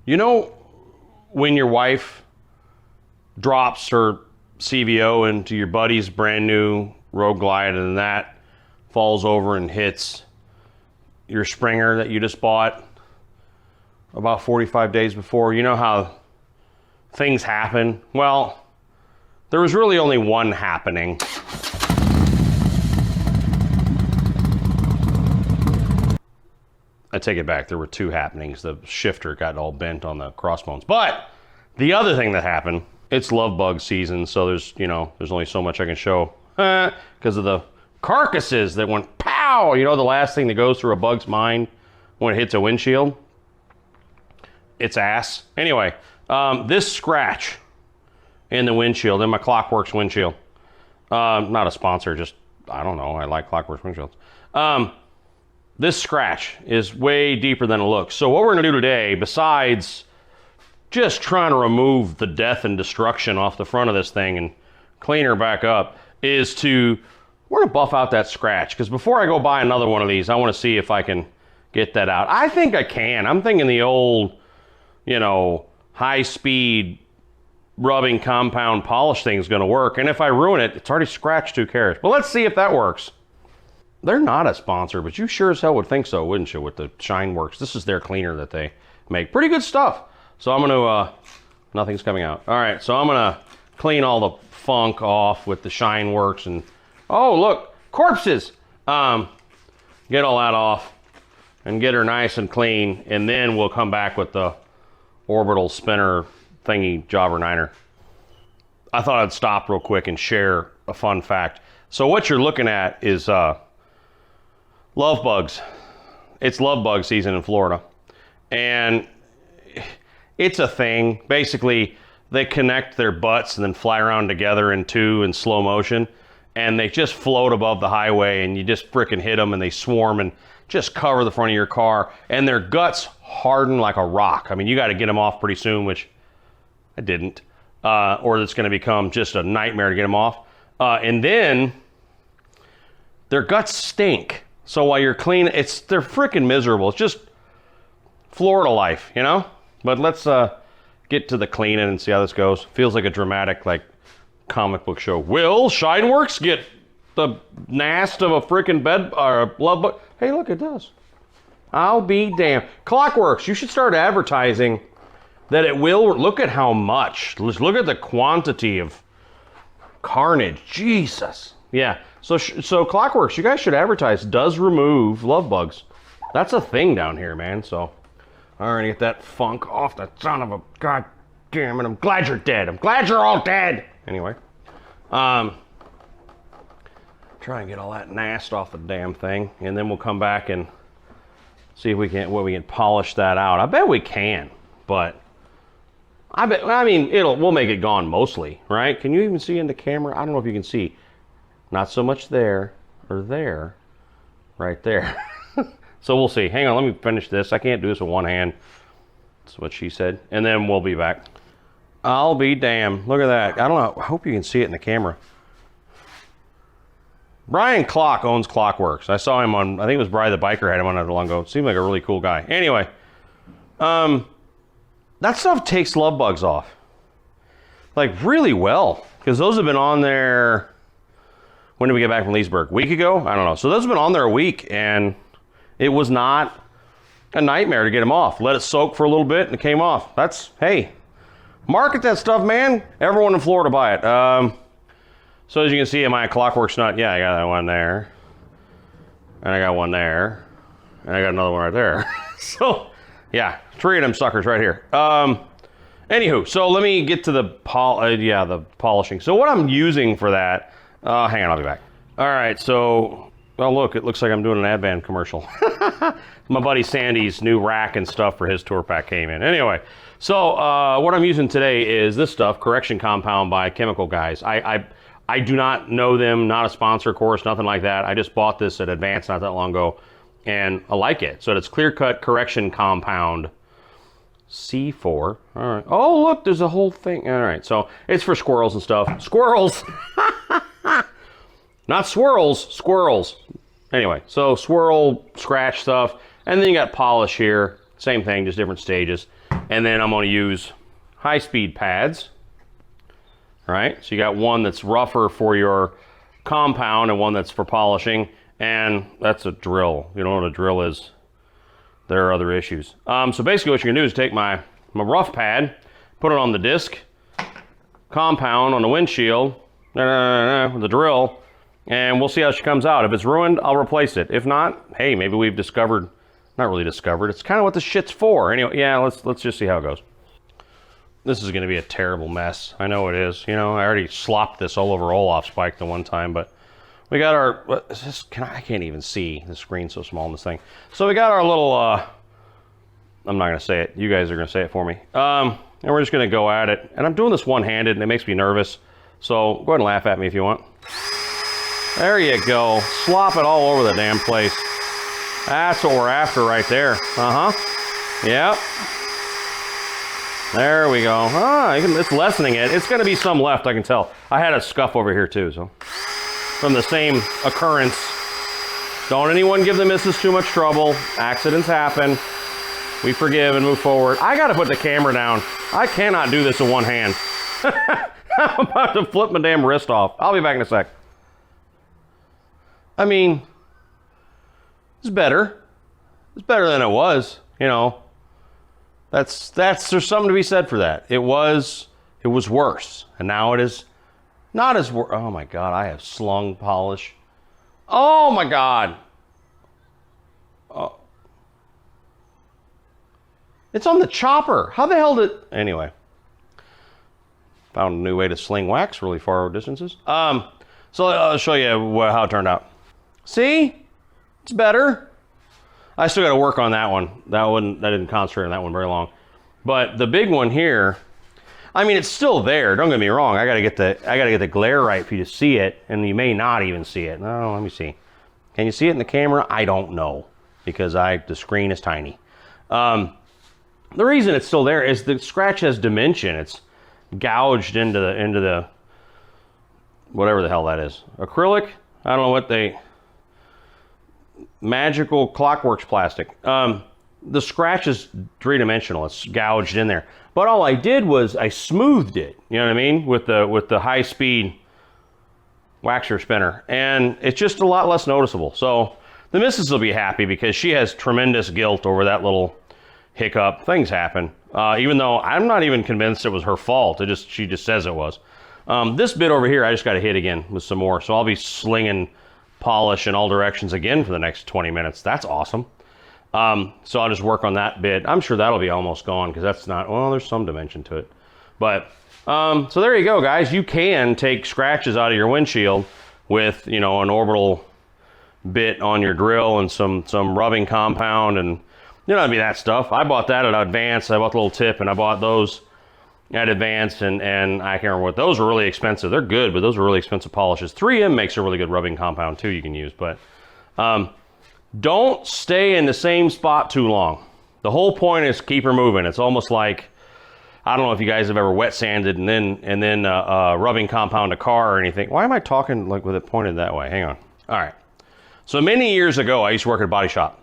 You know when your wife drops her CVO into your buddy's brand new Road Glide and that falls over and hits your Springer that you just bought about 45 days before? You know how things happen? Well, there was really only one happening. I take it back, there were two happenings. The shifter got all bent on the crossbones. But the other thing that happened, it's love bug season, so there's only so much I can show because of the carcasses that went pow. You know the last thing that goes through a bug's mind when it hits a windshield? It's ass. Anyway, this scratch in the windshield, in my Klockworks windshield. Not a sponsor, just, I don't know, I like Klockworks windshields. This scratch is way deeper than it looks. So what we're gonna do today, besides just trying to remove the death and destruction off the front of this thing and clean her back up, is we're gonna buff out that scratch. Because before I go buy another one of these, I wanna see if I can get that out. I think I can. I'm thinking the old, high-speed rubbing compound polish thing is gonna work. And if I ruin it, it's already scratched, who cares? But let's see if that works. They're not a sponsor, but you sure as hell would think so, wouldn't you, with the Shine Werks? This is their cleaner that they make. Pretty good stuff. So I'm gonna, nothing's coming out. All right, so I'm gonna clean all the funk off with the Shine Werks and, oh, look, corpses. Get all that off and get her nice and clean, and then we'll come back with the orbital spinner thingy jobber niner. I thought I'd stop real quick and share a fun fact. So what you're looking at is, love bugs. It's love bug season in Florida. And it's a thing. Basically, they connect their butts and then fly around together in two in slow motion. And they just float above the highway and you just frickin' hit them and they swarm and just cover the front of your car. And their guts harden like a rock. I mean, you got to get them off pretty soon, which I didn't. Or it's going to become just a nightmare to get them off. And then their guts stink. So while you're cleaning, they're freaking miserable. It's just Florida life, But let's get to the cleaning and see how this goes. Feels like a dramatic, comic book show. Will Shine Werks get the nast of a freaking bed or a love bug? Hey, look, it does. I'll be damned. Klockworks, you should start advertising that it will. Look at how much. Look at the quantity of carnage. Jesus. Yeah. So Klockworks, you guys should advertise, does remove love bugs. That's a thing down here, man. So, all right, get that funk off the son of a god damn it. I'm glad you're dead. I'm glad you're all dead. Anyway, try and get all that nast off the damn thing, and then we'll come back and see if we can polish that out. I bet we can, but we'll make it gone mostly, right? Can you even see in the camera? I don't know if you can see. Not so much there, or there, right there. So we'll see. Hang on, let me finish this. I can't do this with one hand. That's what she said. And then we'll be back. I'll be damned. Look at that. I don't know. I hope you can see it in the camera. Brian Klock owns Klockworks. I saw him on, I think it was Brian the Biker had him on not long ago. Seemed like a really cool guy. Anyway, that stuff takes love bugs off. Really well. Because those have been on there. When did we get back from Leesburg? A week ago? I don't know. So those have been on there a week, and it was not a nightmare to get them off. Let it soak for a little bit, and it came off. Hey, market that stuff, man. Everyone in Florida buy it. So as you can see in my Klockworks nut, yeah, I got that one there. And I got one there. And I got another one right there. So, yeah, 3 of them suckers right here. Anywho, so let me get to the polishing. So what I'm using for that, hang on, I'll be back. All right, so, well, look, it looks like I'm doing an Advan commercial. My buddy Sandy's new rack and stuff for his tour pack came in. Anyway, so what I'm using today is this stuff, Correction Compound by Chemical Guys. I do not know them, not a sponsor, of course, nothing like that. I just bought this at Advance not that long ago, and I like it. So it's Clear Cut Correction Compound C4. All right. Oh, look, there's a whole thing. All right, so it's for squirrels and stuff. Squirrels! Not swirls, squirrels. Anyway, so swirl, scratch stuff, and then you got polish here. Same thing, just different stages. And then I'm going to use high-speed pads. Right? So you got one that's rougher for your compound and one that's for polishing. And that's a drill. You know what a drill is? There are other issues. So basically what you're going to do is take my rough pad, put it on the disc, compound on the windshield, with the drill, and we'll see how she comes out. If it's ruined, I'll replace it. If not, hey, maybe we've discovered, not really discovered, it's kind of what the shit's for. Anyway, yeah, let's just see how it goes. This is going to be a terrible mess. I know it is. You know, I already slopped this all over Olaf's bike the one time, but we got our, what is this? I can't even see. The screen's so small in this thing. So we got our little, I'm not going to say it. You guys are going to say it for me. And we're just going to go at it. And I'm doing this one-handed, and it makes me nervous. So go ahead and laugh at me if you want. There you go. Slop it all over the damn place. That's what we're after right there. Yep. There we go. It's lessening it. It's going to be some left, I can tell. I had a scuff over here too, so. From the same occurrence. Don't anyone give the missus too much trouble. Accidents happen. We forgive and move forward. I got to put the camera down. I cannot do this in one hand. I'm about to flip my damn wrist off. I'll be back in a sec. I mean, it's better. It's better than it was, you know. There's something to be said for that. It was worse, and now it is not as worse. Oh my God, I have slung polish. Oh my God. Oh. It's on the chopper. How the hell did, anyway. Found a new way to sling wax really far distances. So I'll show you how it turned out. See? It's better. I still got to work on that one. I didn't concentrate on that one very long. But the big one here, I mean, it's still there. Don't get me wrong. I got to get the glare right for you to see it, and you may not even see it. No, let me see. Can you see it in the camera? I don't know because the screen is tiny. The reason it's still there is the scratch has dimension. It's gouged into the whatever the hell that is. Acrylic? I don't know what magical Klock plastic. The scratch is three-dimensional. It's gouged in there. But all I did was I smoothed it. You know what I mean? With the high-speed waxer spinner, and it's just a lot less noticeable. So the missus will be happy because she has tremendous guilt over that little hiccup. Things happen. Even though I'm not even convinced it was her fault. She just says it was. This bit over here, I just got to hit again with some more. So I'll be slinging polish in all directions again for the next 20 minutes. That's awesome. So I'll just work on that bit. I'm sure that'll be almost gone because that's not, well, there's some dimension to it. But, so there you go, guys. You can take scratches out of your windshield with, you know, an orbital bit on your drill and some rubbing compound, and you know, it'd be that stuff. I bought that at Advance. I bought the little tip, and I bought those at Advance, and I can't remember what, those were really expensive. They're good, but those are really expensive polishes. 3M makes a really good rubbing compound too you can use, but don't stay in the same spot too long. The whole point is keep her moving. It's almost like, I don't know if you guys have ever wet sanded and then rubbing compound a car or anything. Why am I talking like with it pointed that way? Hang on. All right. So many years ago, I used to work at a body shop,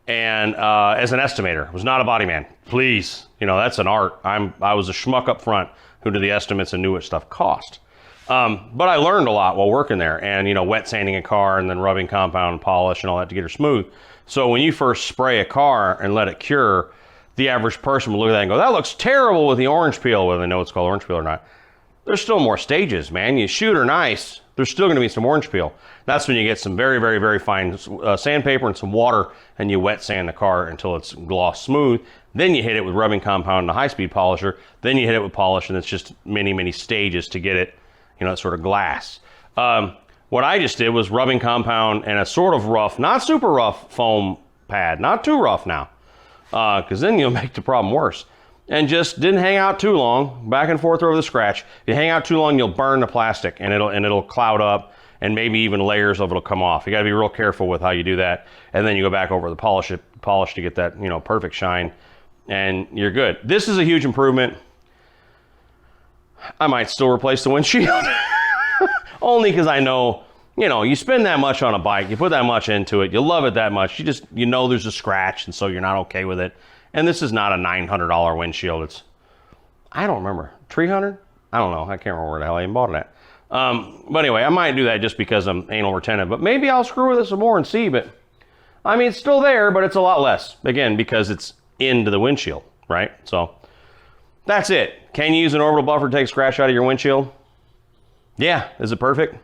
and as an estimator. I was not a body man. Please, you know, that's an art. I was a schmuck up front who did the estimates and knew what stuff cost. But I learned a lot while working there, and you know, wet sanding a car and then rubbing compound and polish and all that to get her smooth. So when you first spray a car and let it cure, the average person will look at that and go, that looks terrible with the orange peel, whether they know it's called orange peel or not. There's still more stages, man. You shoot her nice, there's still gonna be some orange peel. That's when you get some very, very, very fine sandpaper and some water, and you wet sand the car until it's gloss smooth. Then you hit it with rubbing compound and a high-speed polisher. Then you hit it with polish, and it's just many, many stages to get it, you know, sort of glass. What I just did was rubbing compound and a sort of rough, not super rough foam pad, not too rough now, because then you'll make the problem worse. And just didn't hang out too long, back and forth over the scratch. If you hang out too long, you'll burn the plastic, and it'll cloud up, and maybe even layers of it'll come off. You gotta be real careful with how you do that. And then you go back over the polish to get that, you know, perfect shine, and you're good. This is a huge improvement. I might still replace the windshield. Only because I know, you know, you spend that much on a bike, you put that much into it, you love it that much, you know there's a scratch, and so you're not okay with it. And this is not a $900 windshield. It's, I don't remember, $300? I don't know. I can't remember where the hell I even bought it at. But anyway, I might do that just because I'm anal retentive. But maybe I'll screw with it some more and see. But I mean, it's still there, but it's a lot less. Again, because it's into the windshield, right? So that's it. Can you use an orbital buffer to take scratch out of your windshield? Yeah. Is it perfect?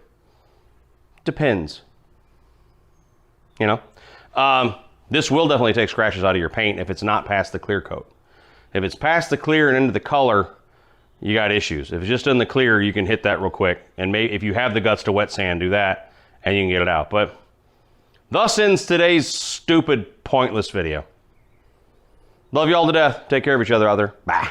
Depends. You know? This will definitely take scratches out of your paint if it's not past the clear coat. If it's past the clear and into the color, you got issues. If it's just in the clear, you can hit that real quick. And maybe if you have the guts to wet sand, do that, and you can get it out. But thus ends today's stupid, pointless video. Love you all to death. Take care of each other out there. Bye.